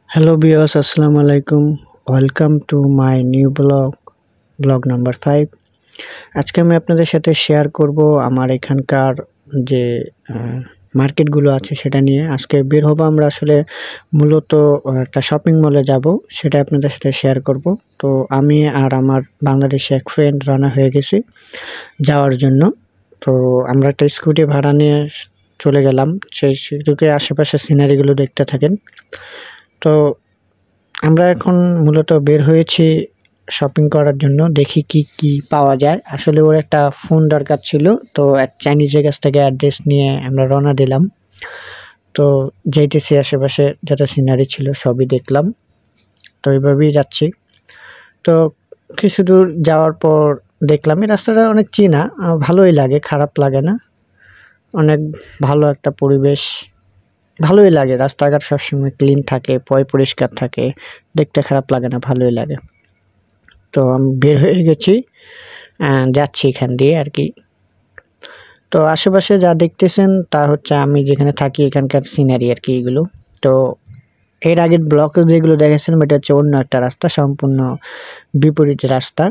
Hello viewers, Assalamu alaikum. Welcome to my new blog number 5. আজকে আমি আপনাদের সাথে শেয়ার করব আমার এখানকার যে মার্কেটগুলো আছে সেটা নিয়ে। আজকে বের হব আমরা আসলে মূলত একটা শপিং মলে যাব, সেটা আপনাদের সাথে শেয়ার করব। তো আমি আর আমার বাংলাদেশি এক ফ্রেন্ড রওনা হয়ে গেছি যাওয়ার জন্য। তো আমরা একটা স্কুটি ভাড়া নিয়ে চলে গেলাম। সেই স্কুটির আশেপাশে সিনারিগুলো দেখতে থাকেন। তো আমরা এখন মূলত বের হয়েছি শপিং করার জন্য, দেখি কি কি পাওয়া যায়। আসলে ওর একটা ফোন দরকার ছিল, তো এক চাইনিজের কাছ থেকে অ্যাড্রেস নিয়ে আমরা রওনা দিলাম। তো যেতেছি, আশেপাশে যত সিনারি ছিল সবই দেখলাম। তো এইভাবেই যাচ্ছি। তো কিছু দূর যাওয়ার পর দেখলাম এই রাস্তাটা অনেক চেনা, ভালোই লাগে, খারাপ লাগে না। অনেক ভালো একটা পরিবেশ, ভালোই লাগে। রাস্তাঘাট সবসময় ক্লিন থাকে, পরিষ্কার থাকে, দেখতে খারাপ লাগে না, ভালোই লাগে। তো আমি বের হয়ে গেছি, যাচ্ছি এখান দিয়ে আর কি। তো আশেপাশে যা দেখতেছেন তা হচ্ছে আমি যেখানে থাকি এখানকার সিনারি আর কি এগুলো। তো এর আগের ব্লকে যেগুলো দেখেছেন এটা হচ্ছে অন্য একটা রাস্তা, সম্পূর্ণ বিপরীত রাস্তা।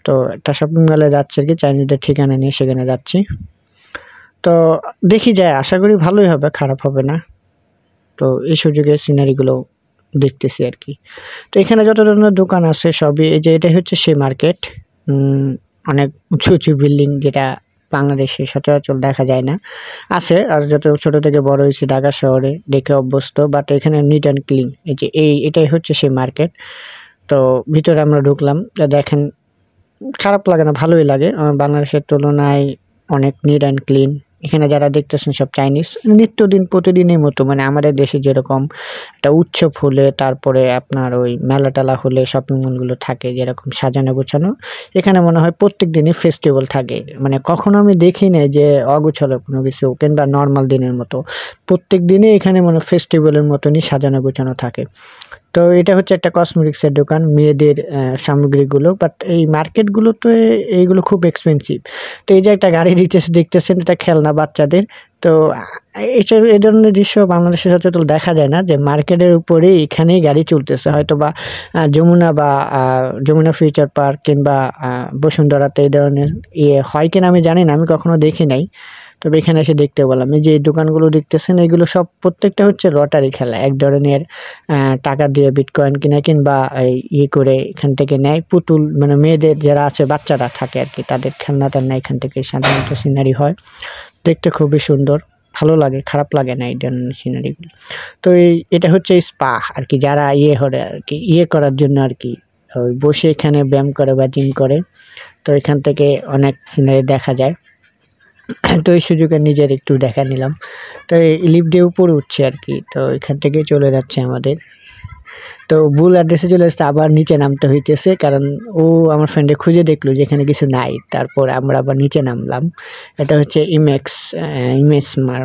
তো একটা শপিং মলে যাচ্ছে আর কি, চাইনিজদের ঠিকানা নিয়ে সেখানে যাচ্ছি। তো দেখি যায়, আশা করি ভালোই হবে, খারাপ হবে না। তো এই সুযোগে সিনারিগুলো দেখতেছি আর কি। তো এখানে যত ধরনের দোকান আছে সবই, এই যে এটাই হচ্ছে সেই মার্কেট। অনেক উঁচু উঁচু বিল্ডিং, যেটা বাংলাদেশে সচরাচর দেখা যায় না। আছে, আর যত ছোট থেকে বড় হয়েছে ঢাকা শহরে দেখে অভ্যস্ত, বাট এখানে নিট অ্যান্ড ক্লিন। এই যে এটাই হচ্ছে সেই মার্কেট। তো ভিতরে আমরা ঢুকলাম, দেখেন খারাপ লাগে না, ভালোই লাগে। বাংলাদেশের তুলনায় অনেক নিট অ্যান্ড ক্লিন। এখানে যারা দেখতেছেন সব চাইনিজ, নিত্যদিন প্রতিদিনের মতো, মানে আমাদের দেশে যেরকম একটা উৎসব হলে, তারপরে আপনার ওই মেলা টেলা হলে শপিং মলগুলো থাকে যেরকম সাজানো গোছানো, এখানে মনে হয় প্রত্যেক দিনই ফেস্টিভ্যাল থাকে। মানে কখনো আমি দেখি নাই যে অগোছালো কোনো কিছু কিংবা নর্মাল দিনের মতো, প্রত্যেক দিনই এখানে মনে ফেস্টিভ্যালের মতনই সাজানো গোছানো থাকে। তো এটা হচ্ছে একটা কসমেটিক্সের দোকান, মেয়েদের সামগ্রীগুলো। বাট এই মার্কেটগুলোতে এইগুলো খুব এক্সপেন্সিভ। তো এই যে একটা গাড়ি দেখতেছেন, এটা খেলনা বাচ্চাদের। তো এই ধরনের দৃশ্য বাংলাদেশে সচরাচর দেখা যায় না, যে মার্কেটের উপরেই এখানেই গাড়ি চলতেছে। হয়তো বা যমুনা ফিউচার পার্ক কিংবা বসুন্ধরাতে এই ধরনের হয় কিনা আমি জানি না, আমি কখনো দেখি নাই। তবে এখানে এসে দেখতে পেলাম। এই যে দোকানগুলো দেখতেছেন এগুলো সব প্রত্যেকটা হচ্ছে লটারি খেলা, এক ধরনের টাকা দিয়ে বিটকয়েন কিনা কিংবা করে এখান থেকে নেয় পুতুল, মানে মেয়েদের যারা আছে বাচ্চারা থাকে আর কি, তাদের খেলনাটা নেয় এখান থেকে। সাধারণত সিনারি হয়, দেখতে খুবই সুন্দর, ভালো লাগে, খারাপ লাগে না এই ধরনের সিনারিগুলো। তো এটা হচ্ছে স্পা আর কি, যারা হলে আর কি করার জন্য আর কি ওই বসে এখানে ব্যায়াম করে বা জিম করে। তো এখান থেকে অনেক সিনারি দেখা যায়। তো এই সুযোগে নিজের একটু দেখা নিলাম। তো এই লিফট দিয়ে উপরে উঠছে আর কি। তো এখান থেকে চলে যাচ্ছে আমাদের। তো ভুল অ্যাড্রেসে চলে আসছে, আবার নিচে নামতে হইতেছে, কারণ ও আমার ফ্রেন্ডে খুঁজে দেখলো যে এখানে কিছু নাই। তারপর আমরা আবার নিচে নামলাম। এটা হচ্ছে ইমেক্স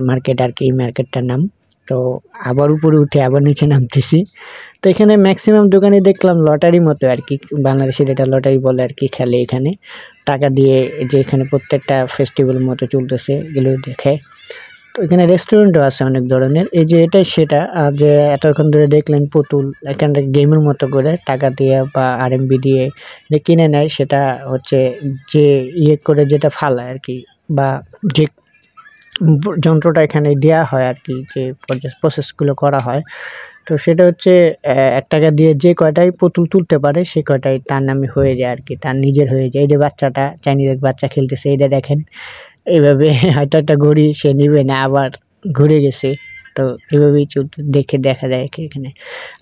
মার্কেট আর কি, এই মার্কেটটার নাম। তো আবার উপরে উঠে আবার নিচে নামতেছি। তো এখানে ম্যাক্সিমাম দোকানে দেখলাম লটারি মতো আর কি, বাংলাদেশে যেটা লটারি বলে আর কি, খেলে এখানে টাকা দিয়ে। যে এখানে প্রত্যেকটা ফেস্টিভ্যাল মতো চলতেছে এগুলো দেখে। তো এখানে রেস্টুরেন্টও আছে অনেক ধরনের। এই যে এটাই সেটা, আর যে এতক্ষণ ধরে দেখলেন পুতুল, এখানটা গেমের মতো করে টাকা দিয়ে বা আরএমবি দিয়ে যে কিনে নেয়, সেটা হচ্ছে যে করে যেটা ফালায় আর কি, বা যে যন্ত্রটা এখানে দেওয়া হয় আর কি, যে প্রসেসগুলো করা হয়। তো সেটা হচ্ছে 1 টাকা দিয়ে যে কয়টাই পুতুল তুলতে পারে সে কয়টাই তার নামে হয়ে যায় আর কি, তার নিজের হয়ে যায়। এই যে বাচ্চাটা, চাইনিজ এক বাচ্চা খেলতেছে, এইটা দেখেন। এইভাবে হয়তো একটা ঘড়ি সে নিবে না, আবার ঘুরে গেছে। তো এভাবেই চলতে দেখা যায় এখানে।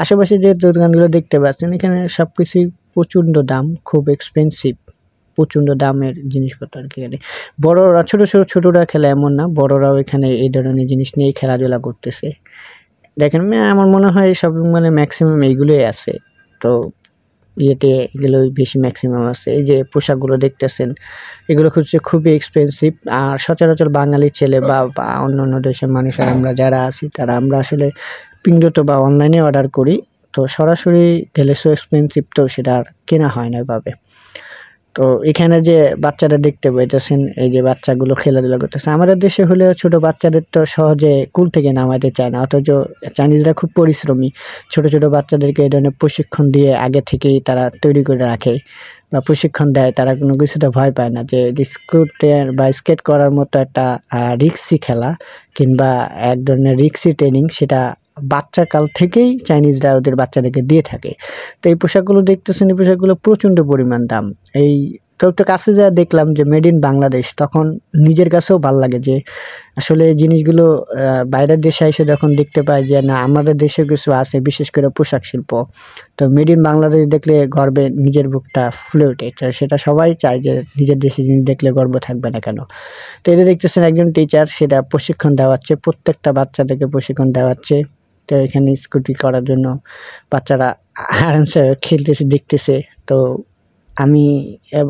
আশেপাশে যে দোকানগুলো দেখতে পাচ্ছেন, এখানে সব কিছুই প্রচণ্ড দাম, খুব এক্সপেন্সিভ, প্রচণ্ড দামের জিনিসপত্র আর কি। এখানে বড়রা ছোটরা খেলে এমন না, বড়রাও এখানে এই ধরনের জিনিস নিয়েই খেলাধুলা করতেছে। দেখেন, আমার মনে হয় শপিং মলে ম্যাক্সিমাম এইগুলোই আছে। তো এগুলোই বেশি ম্যাক্সিমাম আছে। এই যে পোশাকগুলো দেখতেছেন, এগুলো হচ্ছে খুবই এক্সপেন্সিভ। আর সচরাচর বাঙালি ছেলে বা অন্য দেশের মানুষের আমরা যারা আছি, আমরা আসলে পিংডত বা অনলাইনে অর্ডার করি। তো সরাসরি গেলে সো এক্সপেন্সিভ, তো সেটা আর কেনা হয় না এভাবে। তো এখানে যে বাচ্চারা দেখতে পাইতেছেন, এই যে বাচ্চাগুলো খেলাধুলা করতেছে, আমাদের দেশে হলেও ছোট বাচ্চাদের তো সহজে কুল থেকে নামাইতে চায় না, অথচ চাইনিজরা খুব পরিশ্রমী। ছোট ছোট বাচ্চাদেরকে এই ধরনের প্রশিক্ষণ দিয়ে আগে থেকেই তারা তৈরি করে রাখে বা প্রশিক্ষণ দেয়, তারা কোনো কিছুতে ভয় পায় না। যে স্কুটার বা স্কেট করার মতো একটা রিক্সি খেলা কিংবা এক ধরনের রিক্সি ট্রেনিং, সেটা বাচ্চা কাল থেকেই চাইনিজরা ওদের বাচ্চাদেরকে দিয়ে থাকে। তো এই পোশাকগুলো দেখতেছেন, এই পোশাকগুলো প্রচণ্ড পরিমাণ দাম। এই তো একটু কাছে যা দেখলাম যে মেড ইন বাংলাদেশ, তখন নিজের কাছেও ভাল লাগে যে আসলে এই জিনিসগুলো বাইরের দেশে এসে যখন দেখতে পাই যে না, আমাদের দেশে কিছু আছে, বিশেষ করে পোশাক শিল্প। তো মেড ইন বাংলাদেশ দেখলে গর্বে নিজের বুকটা ফুলে ওঠে। তো সেটা সবাই চায় যে নিজের দেশে জিনিস দেখলে গর্ব থাকবে না কেন। তো এটা দেখতেছেন একজন টিচার সেটা প্রশিক্ষণ দেওয়াচ্ছে, প্রত্যেকটা বাচ্চাদেরকে প্রশিক্ষণ দেওয়াচ্ছে। তো এখানে স্কুটি করার জন্য বাচ্চারা আরামসে খেলতেছে, দেখতেছে। তো আমি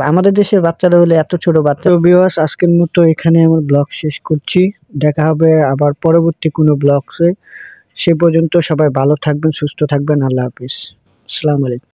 আমাদের দেশের বাচ্চারা হলে এত ছোট বাচ্চা। তো ভিউয়ার্স, আজকের মতো এখানে আমার ব্লগ শেষ করছি। দেখা হবে আবার পরবর্তী কোনো ব্লগসে। সে পর্যন্ত সবাই ভালো থাকবেন, সুস্থ থাকবেন। আল্লাহ হাফিজ। আসসালামু আলাইকুম।